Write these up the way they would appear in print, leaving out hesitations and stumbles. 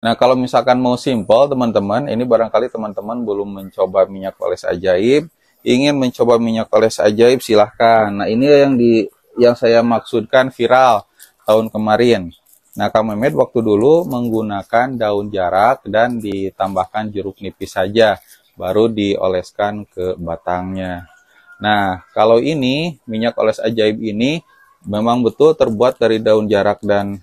Nah, kalau misalkan mau simple, teman-teman, ini barangkali teman-teman belum mencoba minyak oles ajaib, ingin mencoba minyak oles ajaib, silahkan. Nah, ini yang saya maksudkan viral tahun kemarin. Nah, Kang Mehmet waktu dulu menggunakan daun jarak dan ditambahkan jeruk nipis saja, baru dioleskan ke batangnya. Nah, kalau ini minyak oles ajaib ini memang betul terbuat dari daun jarak dan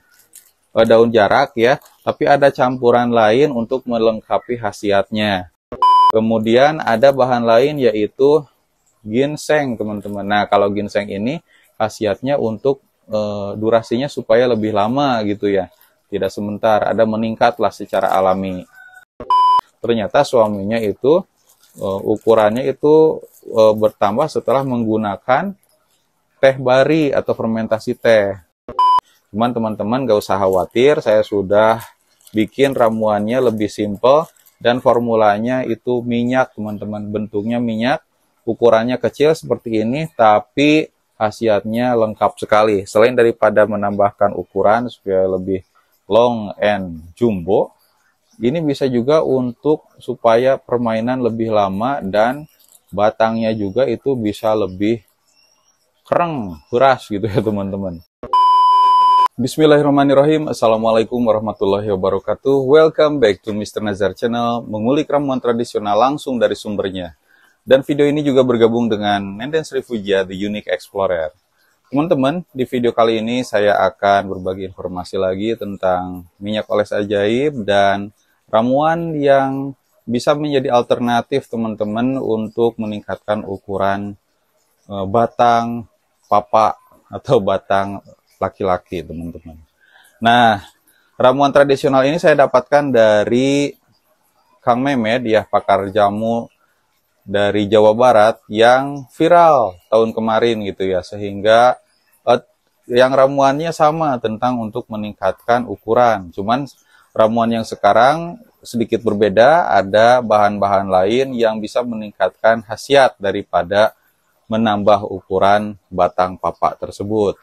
daun jarak ya, tapi ada campuran lain untuk melengkapi khasiatnya. Kemudian ada bahan lain yaitu ginseng, teman-teman. Nah, kalau ginseng ini khasiatnya untuk durasinya supaya lebih lama gitu ya. Tidak sebentar, ada meningkatlah secara alami. Ternyata suaminya itu ukurannya itu bertambah setelah menggunakan teh bari atau fermentasi teh. Cuman teman-teman gak usah khawatir, saya sudah bikin ramuannya lebih simple dan formulanya itu minyak, teman-teman. Bentuknya minyak, ukurannya kecil seperti ini, tapi khasiatnya lengkap sekali. Selain daripada menambahkan ukuran supaya lebih long and jumbo, ini bisa juga untuk supaya permainan lebih lama dan batangnya juga itu bisa lebih kereng, keras gitu ya teman-teman. Bismillahirrahmanirrahim. Assalamualaikum warahmatullahi wabarakatuh. Welcome back to Mr. Nazar Channel, mengulik ramuan tradisional langsung dari sumbernya. Dan video ini juga bergabung dengan Nenden Sri Fujia, The Unique Explorer. Teman-teman, di video kali ini saya akan berbagi informasi lagi tentang minyak oles ajaib dan ramuan yang bisa menjadi alternatif teman-teman untuk meningkatkan ukuran batang papa atau batang laki-laki, teman-teman. Nah, ramuan tradisional ini saya dapatkan dari Kang Mehmet, ya, pakar jamu dari Jawa Barat yang viral tahun kemarin gitu ya, sehingga yang ramuannya sama tentang untuk meningkatkan ukuran. Cuman ramuan yang sekarang sedikit berbeda, ada bahan-bahan lain yang bisa meningkatkan khasiat daripada menambah ukuran batang papa tersebut.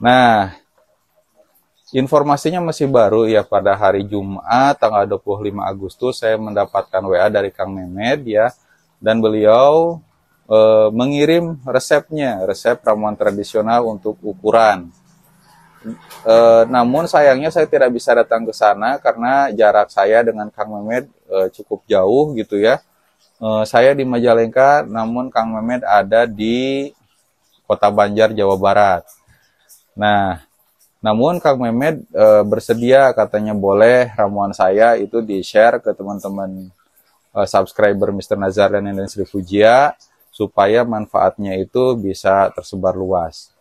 Nah, informasinya masih baru ya, pada hari Jumat tanggal 25 Agustus saya mendapatkan WA dari Kang Mehmet ya, dan beliau mengirim resepnya, resep ramuan tradisional untuk ukuran. Namun sayangnya saya tidak bisa datang ke sana karena jarak saya dengan Kang Mehmet cukup jauh gitu ya. Saya di Majalengka, namun Kang Mehmet ada di Kota Banjar, Jawa Barat. Nah, namun Kang Mehmet bersedia, katanya boleh ramuan saya itu di-share ke teman-teman subscriber Mr. Nazar dan Nenden Sri Fujia supaya manfaatnya itu bisa tersebar luas.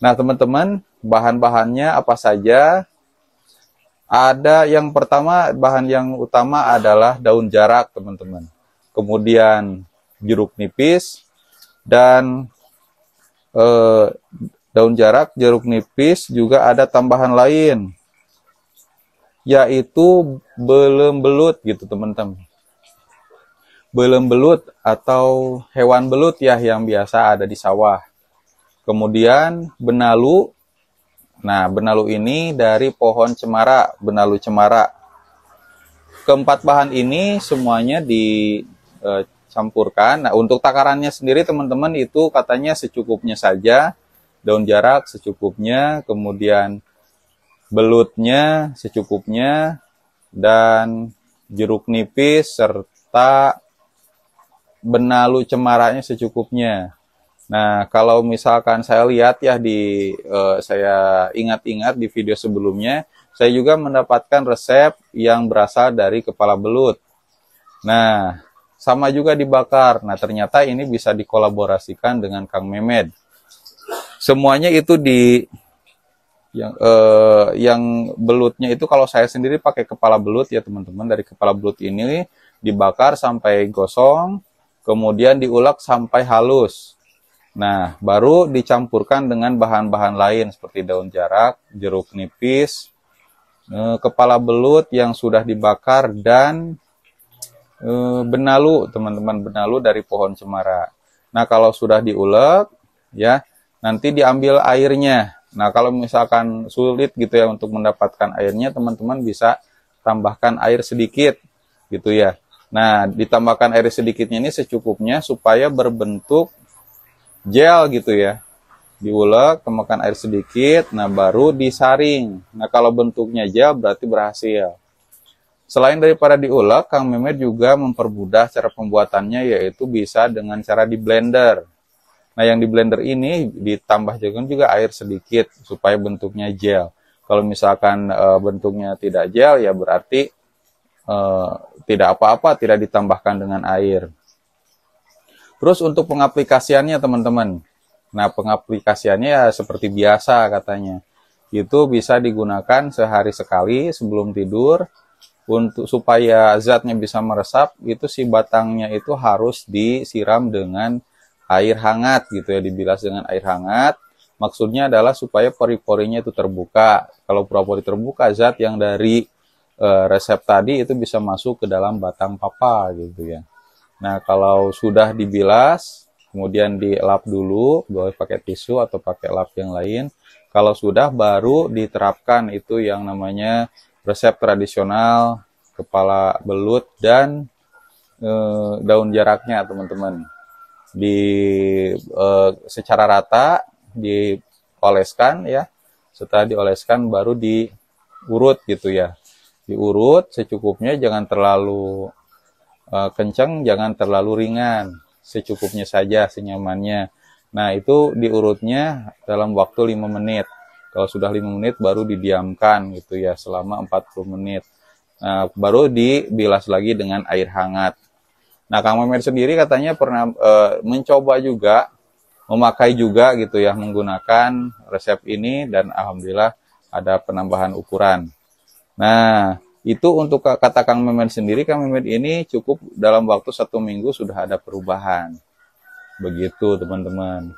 Nah, teman-teman, bahan-bahannya apa saja? Ada yang pertama, bahan yang utama adalah daun jarak, teman-teman. Kemudian jeruk nipis dan daun jarak, jeruk nipis, juga ada tambahan lain, yaitu belem belut gitu teman-teman. Belem belut atau hewan belut ya yang biasa ada di sawah. Kemudian benalu. Nah, benalu ini dari pohon cemara, benalu cemara. Keempat bahan ini semuanya dicampurkan. Nah, untuk takarannya sendiri teman-teman itu katanya secukupnya saja. Daun jarak secukupnya, kemudian belutnya secukupnya, dan jeruk nipis serta benalu cemaranya secukupnya. Nah, kalau misalkan saya lihat ya saya ingat-ingat di video sebelumnya, saya juga mendapatkan resep yang berasal dari kepala belut. Nah, sama juga dibakar. Nah, ternyata ini bisa dikolaborasikan dengan Kang Mehmet. Semuanya itu yang belutnya itu, kalau saya sendiri pakai kepala belut ya teman-teman. Dari kepala belut ini dibakar sampai gosong, kemudian diulek sampai halus. Nah, baru dicampurkan dengan bahan-bahan lain seperti daun jarak, jeruk nipis, kepala belut yang sudah dibakar, dan benalu, teman-teman, benalu dari pohon cemara. Nah, kalau sudah diulek ya, nanti diambil airnya. Nah, kalau misalkan sulit gitu ya untuk mendapatkan airnya, teman-teman bisa tambahkan air sedikit gitu ya. Nah, ditambahkan air sedikitnya ini secukupnya supaya berbentuk gel gitu ya. Diulek, tambahkan air sedikit, nah baru disaring. Nah, kalau bentuknya gel berarti berhasil. Selain daripada diulek, Kang Mehmet juga mempermudah cara pembuatannya, yaitu bisa dengan cara di blender. Nah, yang di blender ini ditambah juga air sedikit supaya bentuknya gel. Kalau misalkan bentuknya tidak gel, ya berarti tidak apa-apa, tidak ditambahkan dengan air. Terus untuk pengaplikasiannya teman-teman, nah pengaplikasiannya ya seperti biasa katanya, itu bisa digunakan sehari sekali sebelum tidur. Untuk supaya zatnya bisa meresap, itu si batangnya itu harus disiram dengan air hangat gitu ya, dibilas dengan air hangat. Maksudnya adalah supaya pori-porinya itu terbuka. Kalau pori-pori terbuka, zat yang dari resep tadi itu bisa masuk ke dalam batang papa gitu ya. Nah, kalau sudah dibilas, kemudian dilap dulu, boleh pakai tisu atau pakai lap yang lain. Kalau sudah, baru diterapkan itu yang namanya resep tradisional kepala belut dan daun jaraknya teman-teman. Secara rata dioleskan ya. Setelah dioleskan baru diurut gitu ya. Diurut secukupnya, jangan terlalu kencang, jangan terlalu ringan, secukupnya saja, senyamannya. Nah, itu diurutnya dalam waktu 5 menit. Kalau sudah 5 menit baru didiamkan gitu ya, selama 40 menit. Nah, baru dibilas lagi dengan air hangat. Nah, Kang Mehmet sendiri katanya pernah mencoba juga, memakai juga gitu ya, menggunakan resep ini, dan alhamdulillah ada penambahan ukuran. Nah, itu untuk kata Kang Mehmet sendiri, Kang Mehmet ini cukup dalam waktu 1 minggu sudah ada perubahan. Begitu teman-teman.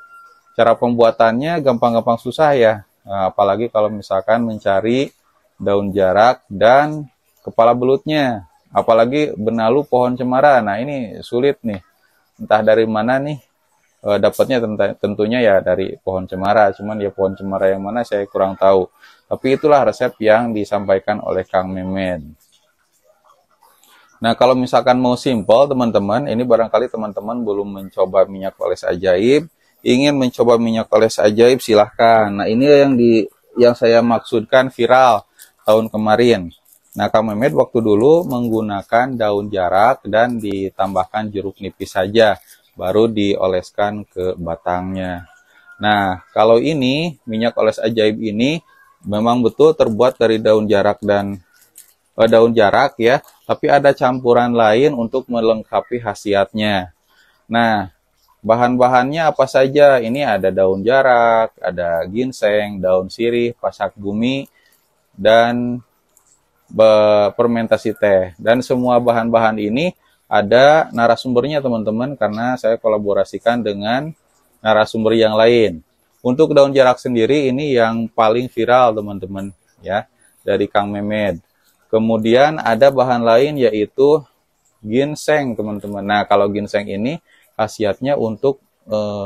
Cara pembuatannya gampang-gampang susah ya. Nah, apalagi kalau misalkan mencari daun jarak dan kepala belutnya. Apalagi benalu pohon cemara. Nah, ini sulit nih. Entah dari mana nih dapatnya, tentunya ya dari pohon cemara. Cuman ya pohon cemara yang mana saya kurang tahu. Tapi itulah resep yang disampaikan oleh Kang Mehmet. Nah, kalau misalkan mau simpel teman-teman, ini barangkali teman-teman belum mencoba minyak oles ajaib, ingin mencoba minyak oles ajaib, silahkan. Nah, ini yang saya maksudkan viral tahun kemarin. Nah, Kang Mehmet waktu dulu menggunakan daun jarak dan ditambahkan jeruk nipis saja, baru dioleskan ke batangnya. Nah, kalau ini minyak oles ajaib ini memang betul terbuat dari daun jarak dan daun jarak ya, tapi ada campuran lain untuk melengkapi khasiatnya. Nah, bahan-bahannya apa saja? Ini ada daun jarak, ada ginseng, daun sirih, pasak bumi, dan fermentasi teh. Dan semua bahan-bahan ini ada narasumbernya teman-teman, karena saya kolaborasikan dengan narasumber yang lain. Untuk daun jarak sendiri ini yang paling viral teman-teman ya, dari Kang Mehmet. Kemudian ada bahan lain yaitu ginseng teman-teman. Nah, kalau ginseng ini khasiatnya untuk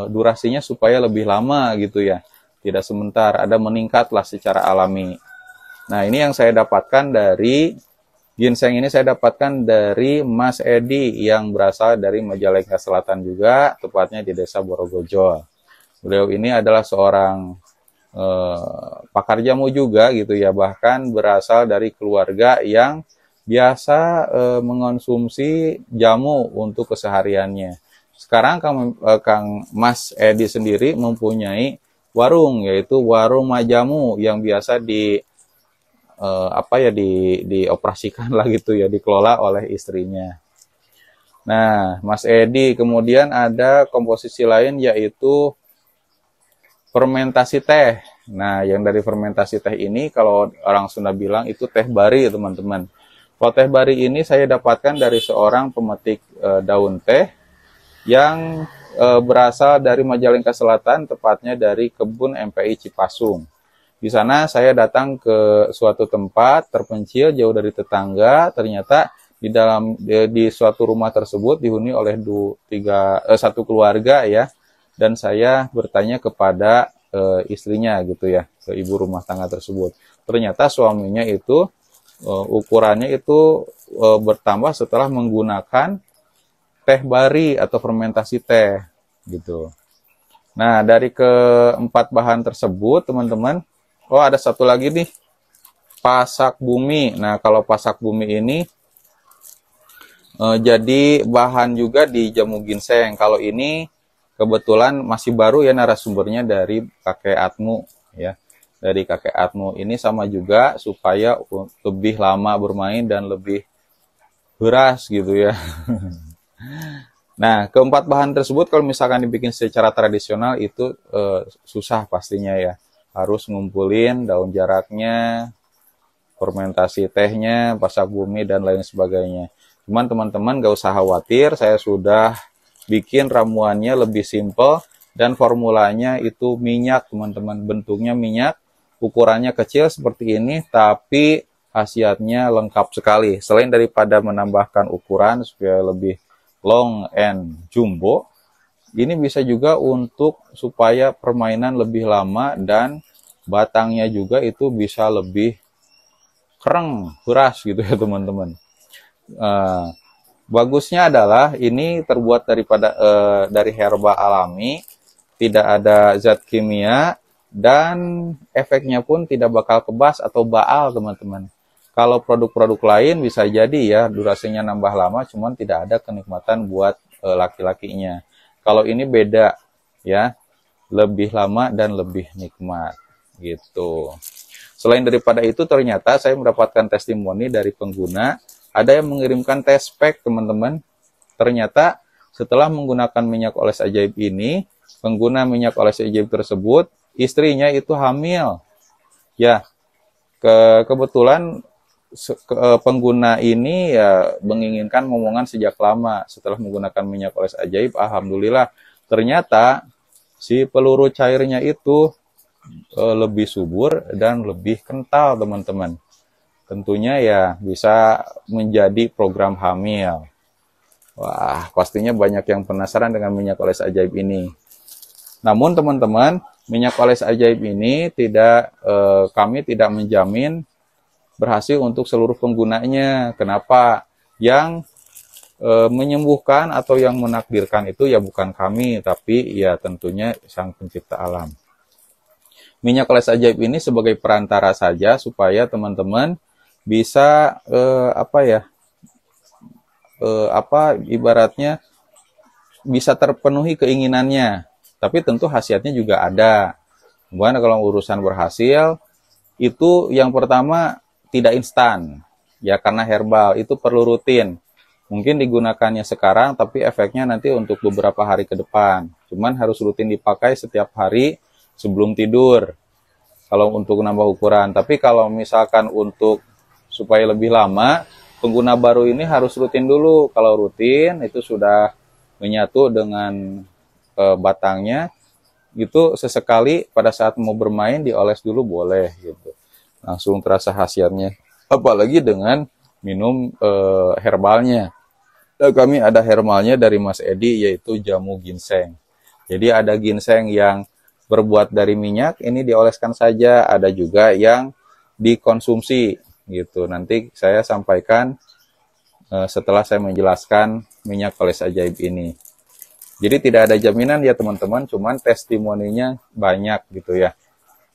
durasinya supaya lebih lama gitu ya. Tidak sebentar, ada meningkatlah secara alami. Nah, ini yang saya dapatkan dari ginseng ini, saya dapatkan dari Mas Edi yang berasal dari Majalengka Selatan juga, tepatnya di Desa Borogojo. Beliau ini adalah seorang pakar jamu juga gitu ya, bahkan berasal dari keluarga yang biasa mengonsumsi jamu untuk kesehariannya. Sekarang Kang Mas Edi sendiri mempunyai warung, yaitu warung majamu yang biasa dioperasikan lah gitu ya, dikelola oleh istrinya. Nah, Mas Edi, kemudian ada komposisi lain yaitu fermentasi teh. Nah, yang dari fermentasi teh ini kalau orang Sunda bilang itu teh bari teman-teman. Kalau teh bari ini saya dapatkan dari seorang pemetik daun teh yang berasal dari Majalengka Selatan, tepatnya dari kebun MPI Cipasung. Di sana saya datang ke suatu tempat terpencil jauh dari tetangga. Ternyata di suatu rumah tersebut dihuni oleh satu keluarga ya. Dan saya bertanya kepada istrinya gitu ya, ke ibu rumah tangga tersebut. Ternyata suaminya itu ukurannya itu bertambah setelah menggunakan teh bari atau fermentasi teh gitu. Nah, dari keempat bahan tersebut, teman-teman, oh ada satu lagi nih, pasak bumi. Nah, kalau pasak bumi ini jadi bahan juga di jamu ginseng. Kalau ini kebetulan masih baru ya, narasumbernya dari kakek Atmu ya. Dari kakek Atmu ini sama juga supaya lebih lama bermain dan lebih beras gitu ya. Nah, keempat bahan tersebut kalau misalkan dibikin secara tradisional itu susah pastinya ya. Harus ngumpulin daun jaraknya, fermentasi tehnya, pasak bumi, dan lain sebagainya. Cuman teman-teman gak usah khawatir, saya sudah bikin ramuannya lebih simple dan formulanya itu minyak, teman-teman. Bentuknya minyak, ukurannya kecil seperti ini, tapi khasiatnya lengkap sekali. Selain daripada menambahkan ukuran supaya lebih long and jumbo, ini bisa juga untuk supaya permainan lebih lama dan batangnya juga itu bisa lebih kereng, beras gitu ya teman-teman. Bagusnya adalah ini terbuat dari herba alami, tidak ada zat kimia, dan efeknya pun tidak bakal kebas atau baal teman-teman. Kalau produk-produk lain bisa jadi ya durasinya nambah lama, cuman tidak ada kenikmatan buat laki-lakinya. Kalau ini beda ya, lebih lama dan lebih nikmat gitu. Selain daripada itu, ternyata saya mendapatkan testimoni dari pengguna, ada yang mengirimkan test pack teman-teman. Ternyata setelah menggunakan minyak oles ajaib ini, pengguna minyak oles ajaib tersebut, istrinya itu hamil. Ya, kebetulan pengguna ini ya menginginkan momongan sejak lama. Setelah menggunakan minyak oles ajaib, alhamdulillah ternyata si peluru cairnya itu lebih subur dan lebih kental teman-teman. Tentunya ya bisa menjadi program hamil. Wah, pastinya banyak yang penasaran dengan minyak oles ajaib ini. Namun teman-teman, minyak oles ajaib ini kami tidak menjamin berhasil untuk seluruh penggunanya. Kenapa? Yang menyembuhkan atau yang menakdirkan itu ya bukan kami, tapi ya tentunya Sang Pencipta alam. Minyak oles ajaib ini sebagai perantara saja supaya teman-teman bisa ibaratnya bisa terpenuhi keinginannya. Tapi tentu khasiatnya juga ada. Kemudian kalau urusan berhasil, itu yang pertama tidak instan. Ya karena herbal, itu perlu rutin. Mungkin digunakannya sekarang, tapi efeknya nanti untuk beberapa hari ke depan. Cuman harus rutin dipakai setiap hari sebelum tidur. Kalau untuk nambah ukuran. Tapi kalau misalkan untuk supaya lebih lama, pengguna baru ini harus rutin dulu. Kalau rutin, itu sudah menyatu dengan batangnya, itu sesekali pada saat mau bermain dioles dulu boleh gitu. Langsung terasa khasiatnya. Apalagi dengan minum herbalnya. Kami ada herbalnya dari Mas Edi, yaitu jamu ginseng. Jadi ada ginseng yang berbuat dari minyak, ini dioleskan saja. Ada juga yang dikonsumsi gitu. Nanti saya sampaikan setelah saya menjelaskan minyak oles ajaib ini. Jadi tidak ada jaminan ya teman-teman, cuman testimoninya banyak gitu ya.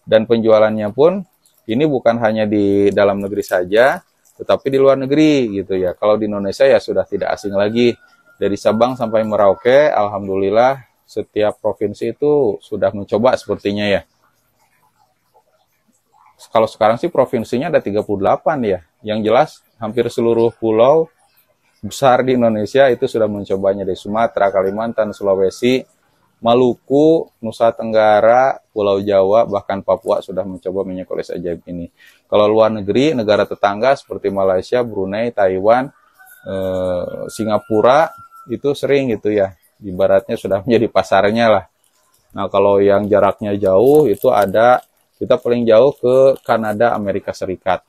Dan penjualannya pun ini bukan hanya di dalam negeri saja, tetapi di luar negeri gitu ya. Kalau di Indonesia ya sudah tidak asing lagi. Dari Sabang sampai Merauke, alhamdulillah setiap provinsi itu sudah mencoba sepertinya ya. Kalau sekarang sih provinsinya ada 38 ya. Yang jelas hampir seluruh pulau besar di Indonesia itu sudah mencobanya, dari Sumatera, Kalimantan, Sulawesi, Maluku, Nusa Tenggara, Pulau Jawa, bahkan Papua sudah mencoba minyak oles ajaib ini. Kalau luar negeri, negara tetangga seperti Malaysia, Brunei, Taiwan, Singapura, itu sering gitu ya. Ibaratnya sudah menjadi pasarnya lah. Nah kalau yang jaraknya jauh, itu kita paling jauh ke Kanada, Amerika Serikat.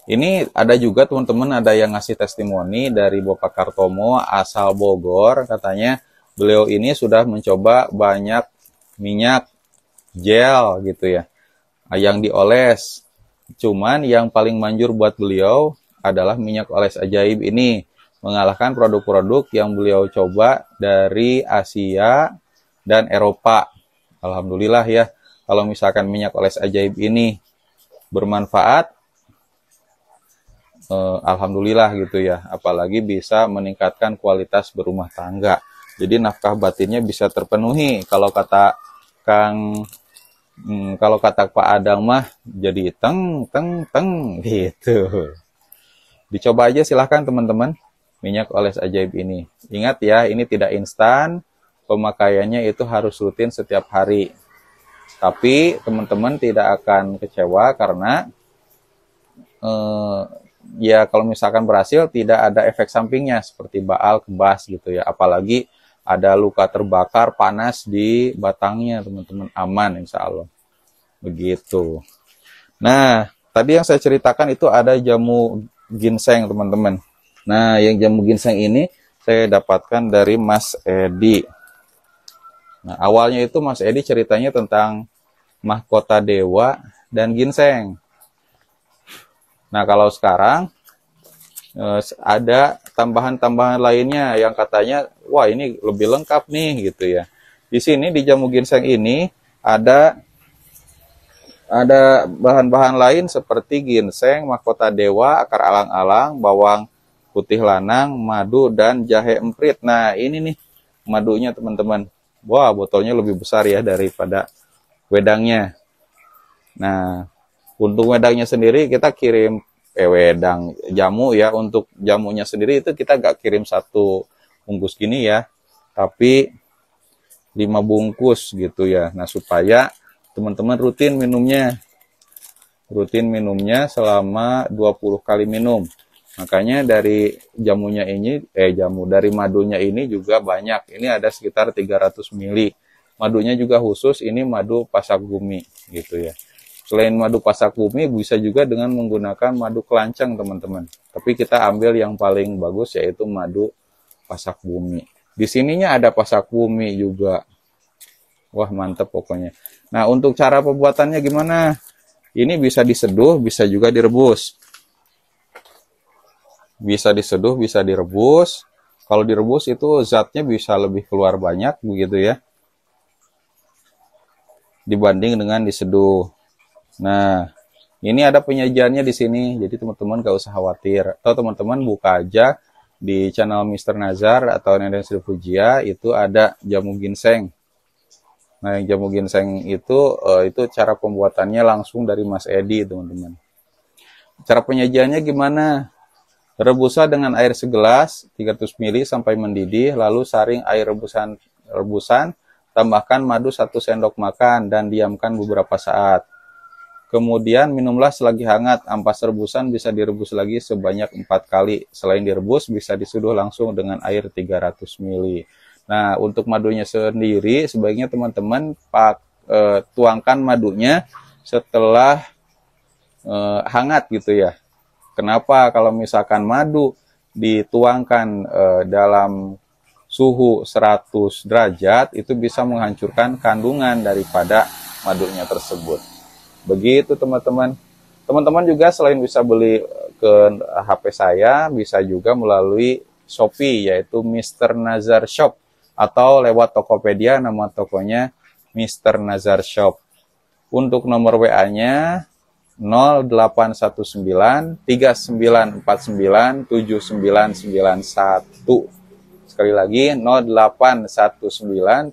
Ini ada juga teman-teman, ada yang ngasih testimoni dari Bapak Kartomo asal Bogor. Katanya beliau ini sudah mencoba banyak minyak gel gitu ya, yang dioles. Cuman yang paling manjur buat beliau adalah minyak oles ajaib ini, mengalahkan produk-produk yang beliau coba dari Asia dan Eropa. Alhamdulillah ya, kalau misalkan minyak oles ajaib ini bermanfaat, alhamdulillah gitu ya, apalagi bisa meningkatkan kualitas berumah tangga. Jadi nafkah batinnya bisa terpenuhi. Kalau kata Pak Adang mah jadi teng teng teng gitu. Dicoba aja silahkan teman-teman minyak oles ajaib ini. Ingat ya, ini tidak instan, pemakaiannya itu harus rutin setiap hari. Tapi teman-teman tidak akan kecewa karena ya kalau misalkan berhasil tidak ada efek sampingnya seperti baal, kebas gitu ya. Apalagi ada luka terbakar, panas di batangnya teman-teman, aman insya Allah. Begitu. Nah, tadi yang saya ceritakan itu ada jamu ginseng teman-teman. Nah, yang jamu ginseng ini saya dapatkan dari Mas Edi. Nah, awalnya itu Mas Edi ceritanya tentang mahkota dewa dan ginseng. Nah, kalau sekarang ada tambahan-tambahan lainnya yang katanya, wah ini lebih lengkap nih gitu ya. Di sini di jamu ginseng ini ada bahan-bahan lain seperti ginseng, mahkota dewa, akar alang-alang, bawang putih lanang, madu, dan jahe emprit. Nah, ini nih madunya teman-teman. Wah, botolnya lebih besar ya daripada wedangnya. Nah, untuk wedangnya sendiri kita kirim wedang jamu ya. Untuk jamunya sendiri itu kita gak kirim satu bungkus gini ya, tapi 5 bungkus gitu ya. Nah, supaya teman-teman rutin minumnya selama 20 kali minum. Makanya dari jamunya ini, dari madunya ini juga banyak. Ini ada sekitar 300 ml. Madunya juga khusus, ini madu pasak bumi gitu ya. Selain madu pasak bumi, bisa juga dengan menggunakan madu kelanceng teman-teman. Tapi kita ambil yang paling bagus yaitu madu pasak bumi. Di sininya ada pasak bumi juga. Wah, mantep pokoknya. Nah, untuk cara pembuatannya gimana? Ini bisa diseduh, bisa juga direbus. Bisa diseduh, bisa direbus. Kalau direbus itu zatnya bisa lebih keluar banyak begitu ya, dibanding dengan diseduh. Nah, ini ada penyajiannya di sini. Jadi teman-teman gak usah khawatir. Atau teman-teman buka aja di channel Mr. Nazar atau Nenden Sri Pujia, itu ada jamu ginseng. Nah, yang jamu ginseng itu cara pembuatannya langsung dari Mas Edi, teman-teman. Cara penyajiannya gimana? Rebusan dengan air segelas 300 ml sampai mendidih, lalu saring air rebusan, tambahkan madu 1 sendok makan dan diamkan beberapa saat. Kemudian minumlah selagi hangat. Ampas rebusan bisa direbus lagi sebanyak 4 kali. Selain direbus, bisa diseduh langsung dengan air 300 ml. Nah, untuk madunya sendiri, sebaiknya teman-teman tuangkan madunya setelah hangat gitu ya. Kenapa? Kalau misalkan madu dituangkan dalam suhu 100 derajat, itu bisa menghancurkan kandungan daripada madunya tersebut. Begitu teman-teman. Teman-teman juga selain bisa beli ke HP saya, bisa juga melalui Shopee, yaitu Mr. Nazar Shop. Atau lewat Tokopedia, nama tokonya Mr. Nazar Shop. Untuk nomor WA-nya 0819 3949 7991. Sekali lagi 0819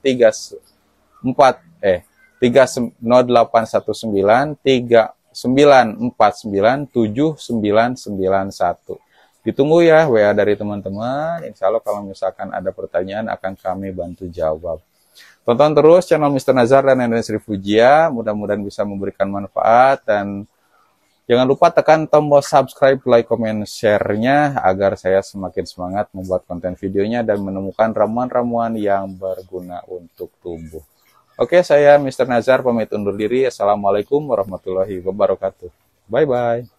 3949 7991. Ditunggu ya WA dari teman-teman. Insya Allah kalau misalkan ada pertanyaan akan kami bantu jawab. Tonton terus channel Mr. Nazar dan Nenden Sri Pujia. Mudah-mudahan bisa memberikan manfaat. Dan jangan lupa tekan tombol subscribe, like, comment, share-nya agar saya semakin semangat membuat konten videonya dan menemukan ramuan-ramuan yang berguna untuk tubuh. Oke, saya Mr. Nazar pamit undur diri. Assalamualaikum warahmatullahi wabarakatuh. Bye-bye.